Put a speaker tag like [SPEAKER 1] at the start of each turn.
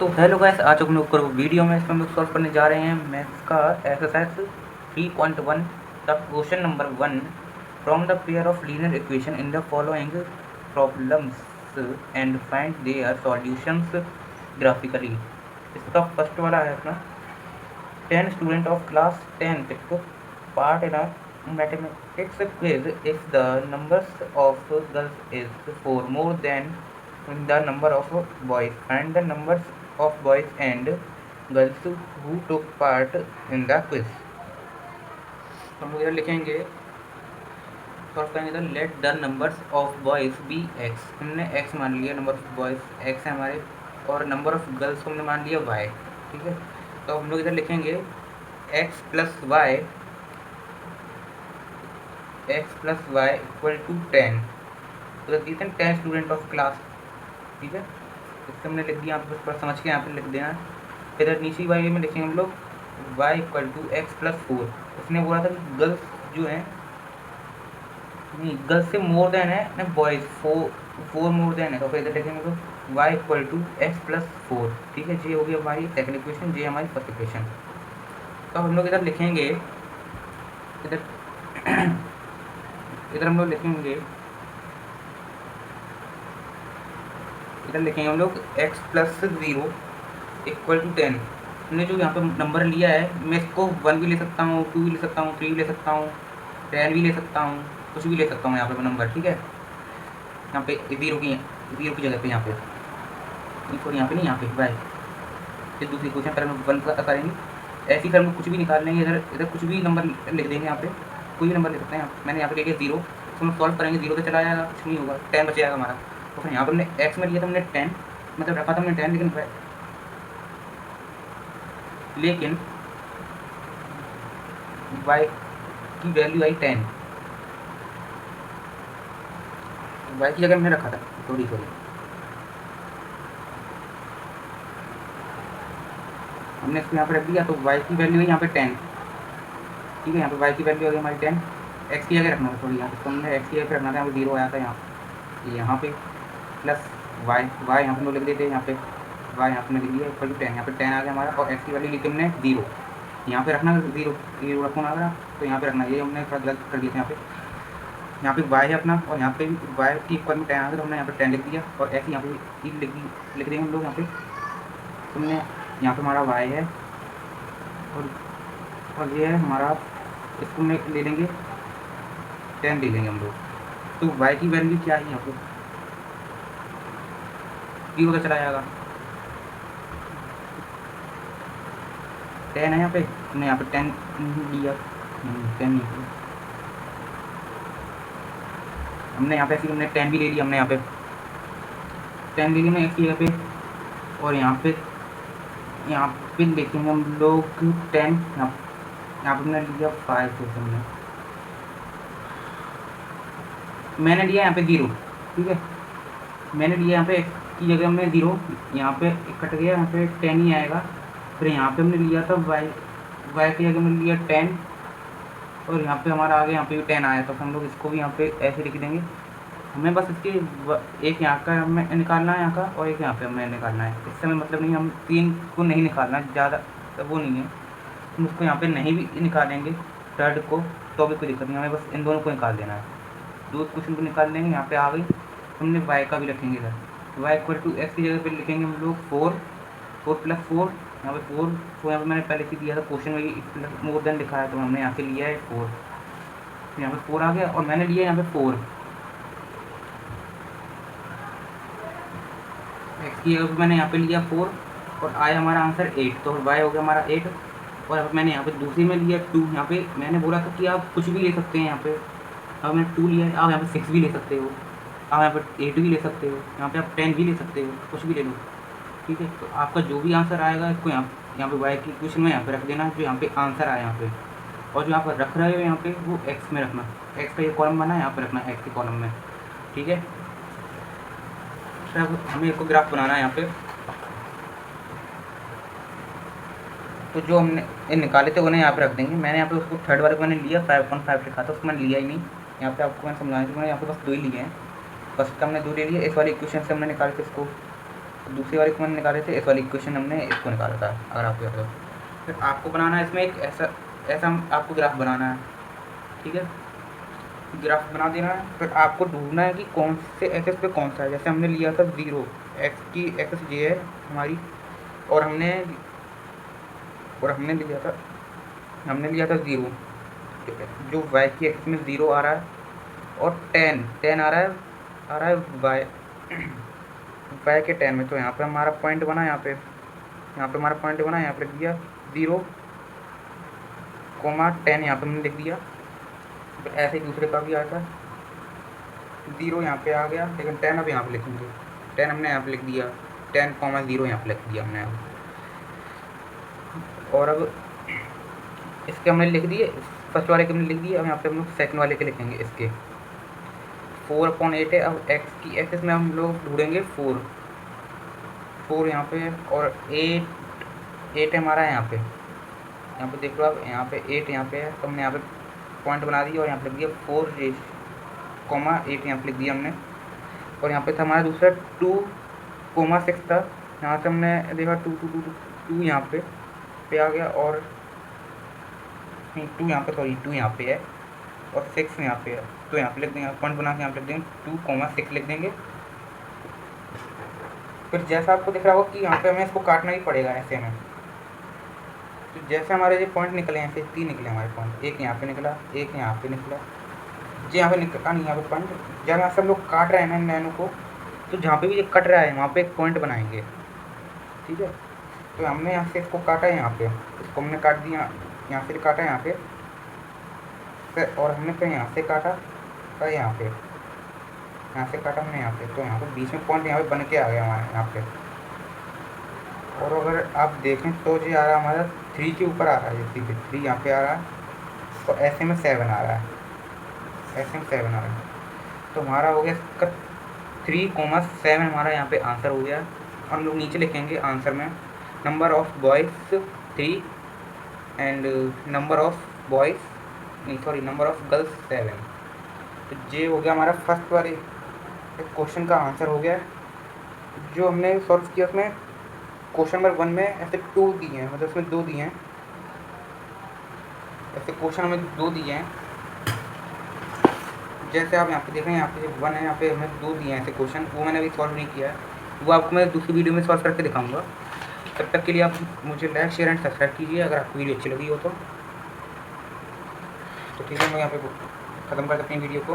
[SPEAKER 1] तो hello guys, आज हम लोग वीडियो में इसमें हम लोग सॉल्व करने जा रहे हैं मैथ्स का exercise 3.1 the question number 1 from the pair of linear equation in the following problems and find their solutions graphically. इसका फर्स्ट वाला है अपना 10 student of class 10 took part in a mathematics quiz. If the numbers of girls is 4 more than the number of boys, find the numbers of boys and girls who took part in the quiz. तो हम इधर लिखेंगे, सॉल्व करेंगे तो let the numbers of boys be x. हमने x मान लिया, नंबर ऑफ बॉयज़ एक्स है हमारे, और नंबर ऑफ गर्ल्स को हमने मान लिया वाई। ठीक है, तो हम लोग इधर लिखेंगे x plus y equal to 10। तो देते हैं 10 स्टूडेंट ऑफ क्लास। ठीक है, इससे हमने लिख दिया, आप बस समझ के यहाँ पे लिख देना। इधर नीचे वाई में लिखेंगे हम लोग y equal to x plus 4। उसने बोला था कि गर्ल्स जो हैं, नहीं गर्ल्स से मोर देन है ना, बॉयज़ 4 मोर देन है, तो फिर इधर लिखेंगे तो y equal to x plus 4। ठीक है, ये हो गया हमारी सेकंड इक्वेशन, ये हमारी फर्स्ट इक्वेशन। तो हम लोग इधर लिखेंगे, इधर हम लोग लिखेंगे हम लोग x प्लस 0 इक्वल टू 10। हमने जो यहाँ पे नंबर लिया है, मैं इसको 1 भी ले सकता हूँ, 2 भी ले सकता हूँ, 3 भी ले सकता हूँ, 10 भी ले सकता हूँ, कुछ भी ले सकता हूँ यहाँ पे नंबर। ठीक है, यहाँ पे 0 की जगह पे यहाँ पे यहाँ पे नहीं, यहाँ पे बाय। फिर दूसरी क्वेश्चन पर हम 1 करेंगे, ऐसे ही फिर हम कुछ भी निकाल लेंगे। इधर कुछ भी नंबर लिख देंगे, यहाँ पे कोई भी नंबर लिख सकते हैं। मैंने यहाँ पे ले लिया 0, तो हम सॉल्व करेंगे, 0 से चला जाएगा, कुछ नहीं होगा, 10 बच जाएगा हमारा। तो फिर यहाँ पर हमने एक्स में लिया था हमने 10, मतलब रखा था हमने 10, लेकिन y की वैल्यू आई 10। y की जगह मैंने रखा था, सॉरी हमने इसको यहाँ पे रख दिया, तो y की वैल्यू है यहाँ पे 10। ठीक है, यहाँ पे y की वैल्यू आ गई हमारी 10। x की जगह रखना था, सॉरी यहाँ पे तो हमने x की जगह रखना था, यहाँ पे 0 आया था यहाँ पे प्लस y यहाँ पे लिख देते हैं, यहाँ पे y यहाँ पे लिख दिया इक्वल टू 10। यहाँ पे 10 आ गया हमारा, और x की वैल्यू लिखी हमने 0। यहाँ पे रखना 0 रखना अगर, तो यहाँ पे रखना, ये हमने थोड़ा गलत कर दिया था। यहाँ पे y है अपना, और यहाँ पे y की इक्वल में 10 आ गया, तो हमने यहाँ पे 10 लिख दिया, और x यहाँ पे लिख देंगे हम लोग यहाँ पे। तुमने यहाँ पे हमारा y है, और ये है हमारा, इसको मैं ले लेंगे 10 ले लेंगे हम लोग। तो y की वैल्यू क्या है यहाँ पे, 0 का चला जाएगा, 10 है यहाँ पे, हमने यहाँ पे 10 लिया, 10 नहीं, हमने यहाँ पे ऐसे हमने 10 भी ले लिया, हमने यहाँ पे 10 ले लिया ना एक जगह पे, और यहाँ पे लिखेंगे हम लोग 10। यहाँ पे हमने लिया 5 मैंने लिया यहाँ पे 0। ठीक है, मैंने लिया यहाँ पे x की जगह हमने 0, यहाँ पे कट गया, यहाँ पे 10 ही आएगा। फिर यहाँ पे हमने लिया था y की जगह हमने लिया 10, और यहाँ पे हमारा आगे यहाँ पे भी 10 आया, तो हम लोग इसको भी यहाँ पे ऐसे लिख देंगे। हमें बस इसके एक यहाँ का हमें निकालना है, यहाँ का, और एक यहाँ पे हमें निकालना है। इससे हमें मतलब नहीं, हम 3 को नहीं निकालना, ज़्यादा तो वो नहीं है, हम उसको यहाँ पे नहीं भी निकालेंगे थर्ड को, तो भी कोई दिक्कत नहीं, हमें बस इन दोनों को निकाल देना है। 2 क्वेश्चन को निकाल लेंगे, यहाँ पे आ गई। हमने y का भी रखेंगे इधर, y इक्वल टू एक्स की जगह पे लिखेंगे हम लोग 4 प्लस 4, यहाँ पे 4, तो यहाँ पे मैंने पहले से दिया था क्वेश्चन में प्लस मोर देन लिखा है, तो हमने यहाँ से लिया है 4, तो यहाँ पे 4 आ गया, और मैंने लिया यहाँ पे 4 एक्स की जगह मैंने यहाँ पे लिया 4, और आया हमारा आंसर 8, तो y हो गया हमारा 8। और अब मैंने यहाँ पे दूसरी में लिया 2, यहाँ पे मैंने बोला था कि आप कुछ भी ले सकते हैं, यहाँ पे अब मैंने 2 लिया है, आप यहाँ पे 6 भी ले सकते हो, आप यहाँ पे 8 भी ले सकते हो, यहाँ पे आप 10 भी ले सकते हो, कुछ भी ले लो। ठीक है, तो आपका जो भी आंसर आएगा, इसको यहाँ पे y की क्वेश्चन में यहाँ पे रख देना, जो यहाँ पे आंसर आया यहाँ पे, और जो आप रख रहे हो यहाँ पे वो x में रखना, x का ये कॉलम बना है, यहाँ पे रखना x के कॉलम में। ठीक है, अब हमें एक ग्राफ बनाना है यहाँ पे, तो जो हमने निकाले थे उन्हें यहाँ पे रख देंगे। मैंने यहाँ पे उसको थर्ड वाले को मैंने लिया 5.5 लिखा था, उसको मैंने लिया ही नहीं, यहाँ पे आपको मैंने समझाने के मैंने यहाँ पे बस 2 ही लिए हैं। फर्स्ट का हमने 2 ले लिया, इस वाली इक्वेशन से हमने निकाले थे इसको, दूसरी वाली इक्वेशन निकाले थे, इस वाली इक्वेशन हमने इसको निकाला था, अगर आपको याद हो। फिर आपको बनाना है इसमें एक ऐसा आपको ग्राफ बनाना है, ठीक है। ग्राफ बना देना है, फिर आपको ढूंढना है कि कौन से एक्स पे कौन सा है। जैसे हमने लिया था 0, एक्स की एक्स ये है हमारी, और हमने लिया था 0, जो वाई की एक्स में 0 आ रहा है, और 10 आ रहा है वाई के 10 में। तो यहाँ पे हमारा पॉइंट बना, यहाँ पे हमारा पॉइंट बना, यहाँ पे लिख दिया 0, 10 यहाँ पे हमने लिख दिया। तो ऐसे ही दूसरे का भी आता है, 0 यहाँ पे आ गया, लेकिन 10 अब यहाँ पे लिखेंगे, 10 हमने यहाँ पे लिख दिया, 10,0 यहाँ पे लिख दिया हमने। और अब इसके हमने लिख दिए, फर्स्ट वाले के हमने लिख दिए। अब यहाँ पे हम लोग सेकंड वाले के लिखेंगे, इसके 4/8 है। अब एक्स की एक्सिस में हम लोग ढूंढेंगे 4 यहाँ पे, और 8 है हमारा यहाँ पे देख लो आप, यहाँ पे 8 यहाँ पे है। तो हमने यहाँ पे पॉइंट बना दिया, और यहाँ पे लिख दिया 4,8 यहाँ पे लिख दिया हमने। और यहाँ पे था हमारा दूसरा 2,6 था, यहाँ से हमने देखा 2 यहाँ पे आ गया, और 2 यहाँ पे, सॉरी 2 यहाँ पे है, और 6 यहाँ पे है। तो यहाँ पे लिख देंगे, पॉइंट बना के यहाँ पे लिख देंगे 2,6 लिख देंगे। फिर जैसा आपको दिख रहा होगा कि यहाँ पे हमें इसको काटना ही पड़ेगा ऐसे में। तो जैसे हमारे ये पॉइंट निकले, ऐसे 3 निकले हमारे पॉइंट, एक यहाँ पे निकला, एक यहाँ पे निकला, जी यहाँ पे निकला नहीं, यहाँ पे पॉइंट। जब यहाँ से हम लोग काट रहे हैं ना नैनो को, तो जहाँ पे भी ये कट रहा है वहाँ पे एक पॉइंट बनाएंगे, ठीक है। तो हमने यहाँ से इसको काटा है, यहाँ पे इसको हमने काट दिया, यहाँ से काटा यहाँ पे, फिर और हमने फिर यहाँ से काटा, फिर यहाँ से काटा हमने यहाँ पे। तो यहाँ पे बीच में पॉइंट यहाँ पे बन के आ गया हमारे यहाँ पे। और अगर आप देखें तो ये आ रहा है हमारा 3 के ऊपर आ रहा है, जैसे कि 3 यहाँ पे आ रहा है, तो ऐसे में 7 आ रहा है, तो हमारा हो गया इसका 3,7 हमारा यहाँ पे आंसर हो गया। हम लोग नीचे लिखेंगे आंसर में number of boys 3 and number of girls 7। तो ये हो गया हमारा फर्स्ट वाले क्वेश्चन का आंसर हो गया। जो हमने सॉल्व किया उसमें क्वेश्चन नंबर 1 में ऐसे 2 दिए हैं, मतलब उसमें 2 दिए हैं, ऐसे क्वेश्चन हमें 2 दिए हैं। जैसे आप यहाँ पे देख रहे हैं, यहाँ पे 1 है, यहाँ पे हमें 2 दिए हैं ऐसे क्वेश्चन, वो मैंने अभी सॉल्व नहीं किया है, वो आपको मैं दूसरी वीडियो में सॉल्व करके दिखाऊंगा। तब तक के लिए आप मुझे लाइक, शेयर एंड सब्सक्राइब कीजिए अगर आपको वीडियो अच्छी लगी हो तो ठीक है। मैं यहाँ पे ख़त्म कर सकते हैं वीडियो को।